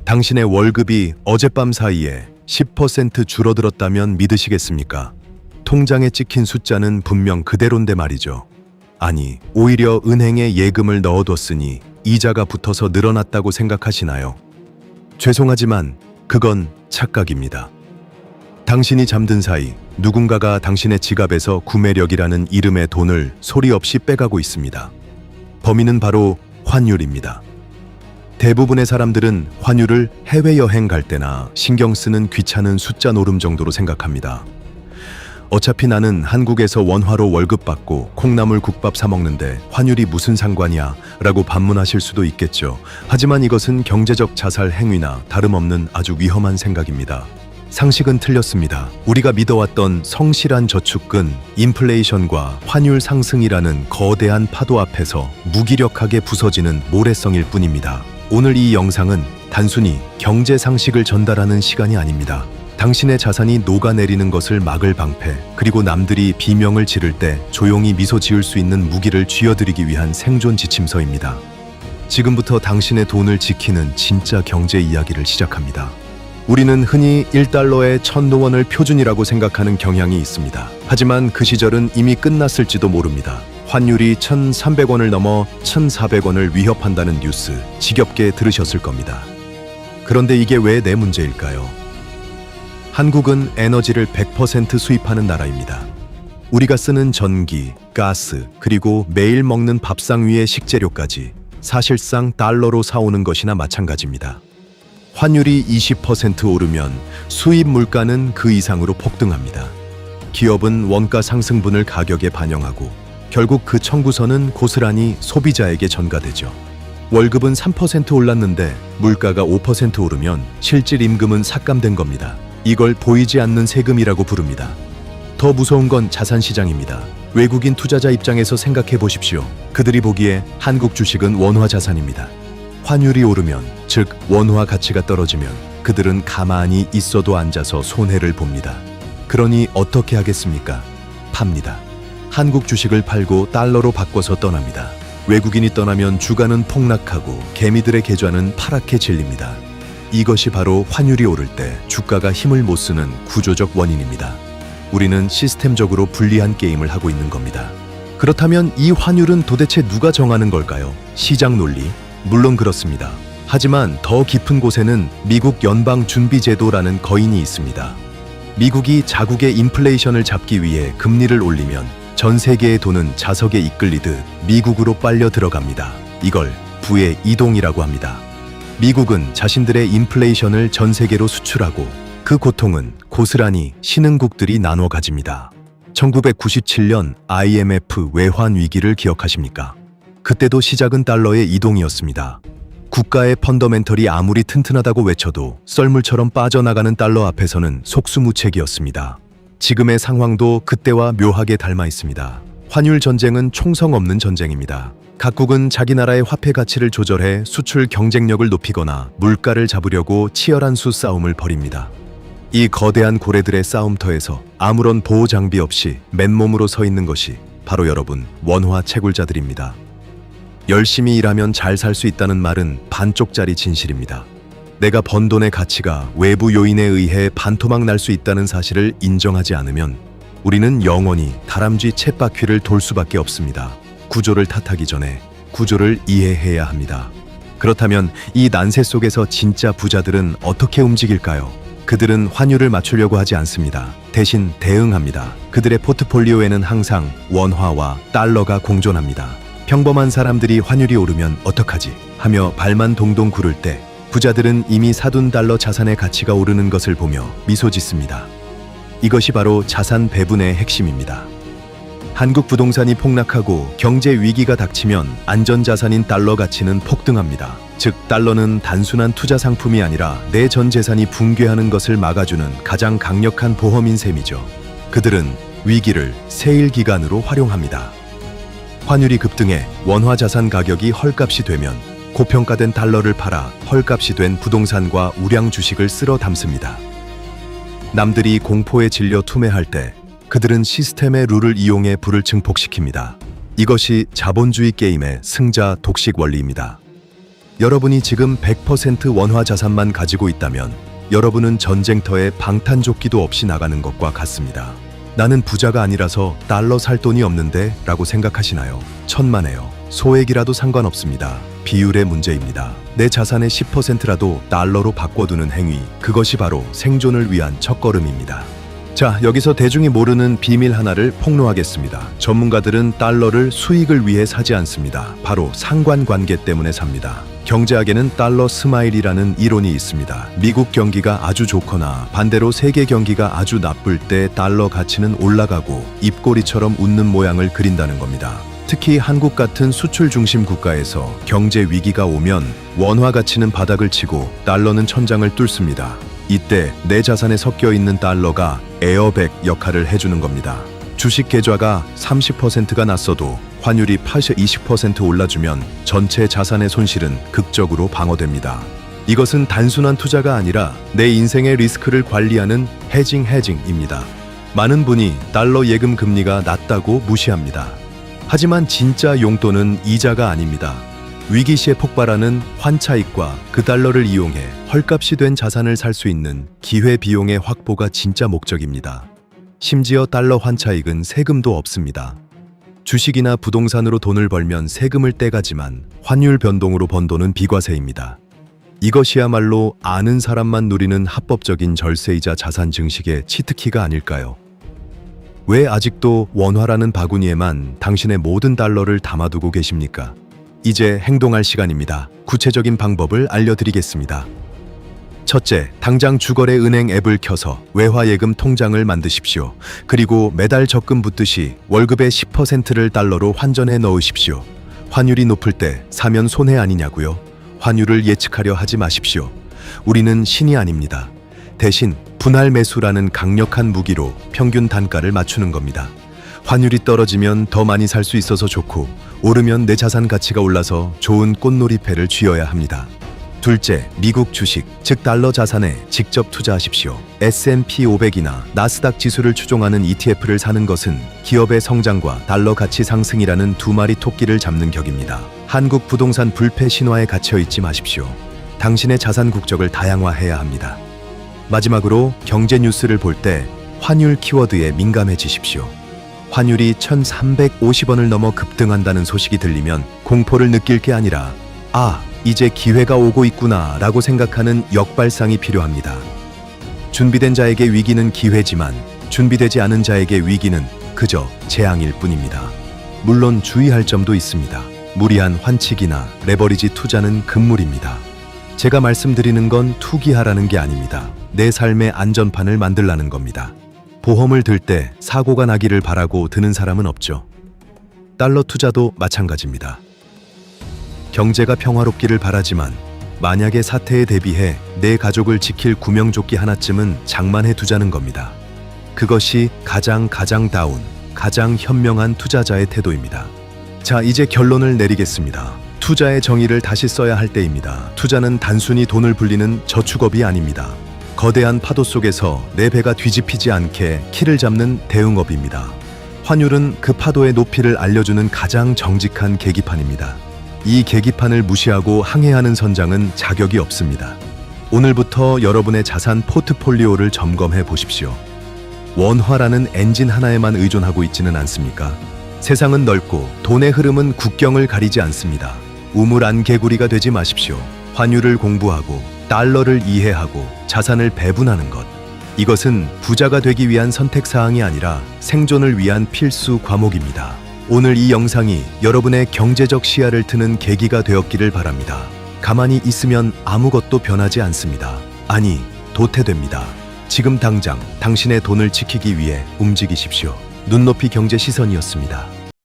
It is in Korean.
당신의 월급이 어젯밤 사이에 10% 줄어들었다면 믿으시겠습니까? 통장에 찍힌 숫자는 분명 그대로인데 말이죠. 아니, 오히려 은행에 예금을 넣어뒀으니 이자가 붙어서 늘어났다고 생각하시나요? 죄송하지만 그건 착각입니다. 당신이 잠든 사이 누군가가 당신의 지갑에서 구매력이라는 이름의 돈을 소리 없이 빼가고 있습니다. 범인은 바로 환율입니다. 대부분의 사람들은 환율을 해외여행 갈 때나 신경 쓰는 귀찮은 숫자 노름 정도로 생각합니다. 어차피 나는 한국에서 원화로 월급 받고 콩나물 국밥 사 먹는데 환율이 무슨 상관이야? 라고 반문하실 수도 있겠죠. 하지만 이것은 경제적 자살 행위나 다름없는 아주 위험한 생각입니다. 상식은 틀렸습니다. 우리가 믿어왔던 성실한 저축은 인플레이션과 환율 상승이라는 거대한 파도 앞에서 무기력하게 부서지는 모래성일 뿐입니다. 오늘 이 영상은 단순히 경제 상식을 전달하는 시간이 아닙니다. 당신의 자산이 녹아내리는 것을 막을 방패, 그리고 남들이 비명을 지를 때 조용히 미소 지을 수 있는 무기를 쥐어드리기 위한 생존 지침서입니다. 지금부터 당신의 돈을 지키는 진짜 경제 이야기를 시작합니다. 우리는 흔히 1달러에 1,000원을 표준이라고 생각하는 경향이 있습니다. 하지만 그 시절은 이미 끝났을지도 모릅니다. 환율이 1,300원을 넘어 1,400원을 위협한다는 뉴스 지겹게 들으셨을 겁니다. 그런데 이게 왜 내 문제일까요? 한국은 에너지를 100% 수입하는 나라입니다. 우리가 쓰는 전기, 가스, 그리고 매일 먹는 밥상 위의 식재료까지 사실상 달러로 사오는 것이나 마찬가지입니다. 환율이 20% 오르면 수입 물가는 그 이상으로 폭등합니다. 기업은 원가 상승분을 가격에 반영하고 결국 그 청구서는 고스란히 소비자에게 전가되죠. 월급은 3% 올랐는데 물가가 5% 오르면 실질 임금은 삭감된 겁니다. 이걸 보이지 않는 세금이라고 부릅니다. 더 무서운 건 자산시장입니다. 외국인 투자자 입장에서 생각해 보십시오. 그들이 보기에 한국 주식은 원화 자산입니다. 환율이 오르면, 즉 원화 가치가 떨어지면 그들은 가만히 있어도 앉아서 손해를 봅니다. 그러니 어떻게 하겠습니까? 팝니다. 한국 주식을 팔고 달러로 바꿔서 떠납니다. 외국인이 떠나면 주가는 폭락하고 개미들의 계좌는 파랗게 질립니다. 이것이 바로 환율이 오를 때 주가가 힘을 못 쓰는 구조적 원인입니다. 우리는 시스템적으로 불리한 게임을 하고 있는 겁니다. 그렇다면 이 환율은 도대체 누가 정하는 걸까요? 시장 논리? 물론 그렇습니다. 하지만 더 깊은 곳에는 미국 연방준비제도라는 거인이 있습니다. 미국이 자국의 인플레이션을 잡기 위해 금리를 올리면 전 세계의 돈은 자석에 이끌리듯 미국으로 빨려 들어갑니다. 이걸 부의 이동이라고 합니다. 미국은 자신들의 인플레이션을 전 세계로 수출하고 그 고통은 고스란히 신흥국들이 나눠 가집니다. 1997년 IMF 외환 위기를 기억하십니까? 그때도 시작은 달러의 이동이었습니다. 국가의 펀더멘털이 아무리 튼튼하다고 외쳐도 썰물처럼 빠져나가는 달러 앞에서는 속수무책이었습니다. 지금의 상황도 그때와 묘하게 닮아 있습니다. 환율 전쟁은 총성 없는 전쟁입니다. 각국은 자기 나라의 화폐 가치를 조절해 수출 경쟁력을 높이거나 물가를 잡으려고 치열한 수싸움을 벌입니다. 이 거대한 고래들의 싸움터에서 아무런 보호 장비 없이 맨몸으로 서 있는 것이 바로 여러분 원화 채굴자들입니다. 열심히 일하면 잘 살 수 있다는 말은 반쪽짜리 진실입니다. 내가 번 돈의 가치가 외부 요인에 의해 반토막 날 수 있다는 사실을 인정하지 않으면 우리는 영원히 다람쥐 쳇바퀴를 돌 수밖에 없습니다. 구조를 탓하기 전에 구조를 이해해야 합니다. 그렇다면 이 난세 속에서 진짜 부자들은 어떻게 움직일까요? 그들은 환율을 맞추려고 하지 않습니다. 대신 대응합니다. 그들의 포트폴리오에는 항상 원화와 달러가 공존합니다. 평범한 사람들이 환율이 오르면 어떡하지? 하며 발만 동동 구를 때 부자들은 이미 사둔 달러 자산의 가치가 오르는 것을 보며 미소 짓습니다. 이것이 바로 자산 배분의 핵심입니다. 한국 부동산이 폭락하고 경제 위기가 닥치면 안전자산인 달러 가치는 폭등합니다. 즉 달러는 단순한 투자 상품이 아니라 내 전 재산이 붕괴하는 것을 막아주는 가장 강력한 보험인 셈이죠. 그들은 위기를 세일 기간으로 활용합니다. 환율이 급등해 원화 자산 가격이 헐값이 되면 고평가된 달러를 팔아 헐값이 된 부동산과 우량 주식을 쓸어 담습니다. 남들이 공포에 질려 투매할 때 그들은 시스템의 룰을 이용해 부를 증폭시킵니다. 이것이 자본주의 게임의 승자 독식 원리입니다. 여러분이 지금 100% 원화 자산만 가지고 있다면 여러분은 전쟁터에 방탄조끼도 없이 나가는 것과 같습니다. 나는 부자가 아니라서 달러 살 돈이 없는데 라고 생각하시나요? 천만에요. 소액이라도 상관없습니다. 비율의 문제입니다. 내 자산의 10%라도 달러로 바꿔두는 행위, 그것이 바로 생존을 위한 첫걸음입니다. 자, 여기서 대중이 모르는 비밀 하나를 폭로하겠습니다. 전문가들은 달러를 수익을 위해 사지 않습니다. 바로 상관관계 때문에 삽니다. 경제학에는 달러 스마일이라는 이론이 있습니다. 미국 경기가 아주 좋거나 반대로 세계 경기가 아주 나쁠 때 달러 가치는 올라가고 입꼬리처럼 웃는 모양을 그린다는 겁니다. 특히 한국 같은 수출 중심 국가에서 경제 위기가 오면 원화 가치는 바닥을 치고 달러는 천장을 뚫습니다. 이때 내 자산에 섞여 있는 달러가 에어백 역할을 해주는 겁니다. 주식 계좌가 30%가 났어도 환율이 20% 올라주면 전체 자산의 손실은 극적으로 방어됩니다. 이것은 단순한 투자가 아니라 내 인생의 리스크를 관리하는 헤징입니다. 많은 분이 달러 예금 금리가 낮다고 무시합니다. 하지만 진짜 용돈은 이자가 아닙니다. 위기 시에 폭발하는 환차익과 그 달러를 이용해 헐값이 된 자산을 살 수 있는 기회 비용의 확보가 진짜 목적입니다. 심지어 달러 환차익은 세금도 없습니다. 주식이나 부동산으로 돈을 벌면 세금을 떼가지만 환율 변동으로 번 돈은 비과세입니다. 이것이야말로 아는 사람만 누리는 합법적인 절세이자 자산 증식의 치트키가 아닐까요? 왜 아직도 원화라는 바구니에만 당신의 모든 달러를 담아두고 계십니까? 이제 행동할 시간입니다. 구체적인 방법을 알려드리겠습니다. 첫째, 당장 주거래 은행 앱을 켜서 외화예금 통장을 만드십시오. 그리고 매달 적금 붙듯이 월급의 10%를 달러로 환전해 넣으십시오. 환율이 높을 때 사면 손해 아니냐고요? 환율을 예측하려 하지 마십시오. 우리는 신이 아닙니다. 대신 분할 매수라는 강력한 무기로 평균 단가를 맞추는 겁니다. 환율이 떨어지면 더 많이 살 수 있어서 좋고 오르면 내 자산 가치가 올라서 좋은 꽃놀이패를 쥐어야 합니다. 둘째, 미국 주식, 즉 달러 자산에 직접 투자하십시오. S&P 500이나 나스닥 지수를 추종하는 ETF를 사는 것은 기업의 성장과 달러 가치 상승이라는 두 마리 토끼를 잡는 격입니다. 한국 부동산 불패 신화에 갇혀 있지 마십시오. 당신의 자산 국적을 다양화해야 합니다. 마지막으로 경제 뉴스를 볼 때 환율 키워드에 민감해지십시오. 환율이 1,350원을 넘어 급등한다는 소식이 들리면 공포를 느낄 게 아니라 이제 기회가 오고 있구나 라고 생각하는 역발상이 필요합니다. 준비된 자에게 위기는 기회지만 준비되지 않은 자에게 위기는 그저 재앙일 뿐입니다. 물론 주의할 점도 있습니다. 무리한 환칙이나 레버리지 투자는 금물입니다. 제가 말씀드리는 건 투기하라는 게 아닙니다. 내 삶의 안전판을 만들라는 겁니다. 보험을 들 때 사고가 나기를 바라고 드는 사람은 없죠. 달러 투자도 마찬가지입니다. 경제가 평화롭기를 바라지만 만약의 사태에 대비해 내 가족을 지킬 구명조끼 하나쯤은 장만해 두자는 겁니다. 그것이 가장 가장 현명한 투자자의 태도입니다. 자, 이제 결론을 내리겠습니다. 투자의 정의를 다시 써야 할 때입니다. 투자는 단순히 돈을 불리는 저축업이 아닙니다. 거대한 파도 속에서 내 배가 뒤집히지 않게 키를 잡는 대응업입니다. 환율은 그 파도의 높이를 알려주는 가장 정직한 계기판입니다. 이 계기판을 무시하고 항해하는 선장은 자격이 없습니다. 오늘부터 여러분의 자산 포트폴리오를 점검해 보십시오. 원화라는 엔진 하나에만 의존하고 있지는 않습니까? 세상은 넓고 돈의 흐름은 국경을 가리지 않습니다. 우물안개구리가 되지 마십시오. 환율을 공부하고 달러를 이해하고 자산을 배분하는 것. 이것은 부자가 되기 위한 선택사항이 아니라 생존을 위한 필수 과목입니다. 오늘 이 영상이 여러분의 경제적 시야를 트는 계기가 되었기를 바랍니다. 가만히 있으면 아무것도 변하지 않습니다. 아니, 도태됩니다. 지금 당장 당신의 돈을 지키기 위해 움직이십시오. 눈높이 경제 시선이었습니다.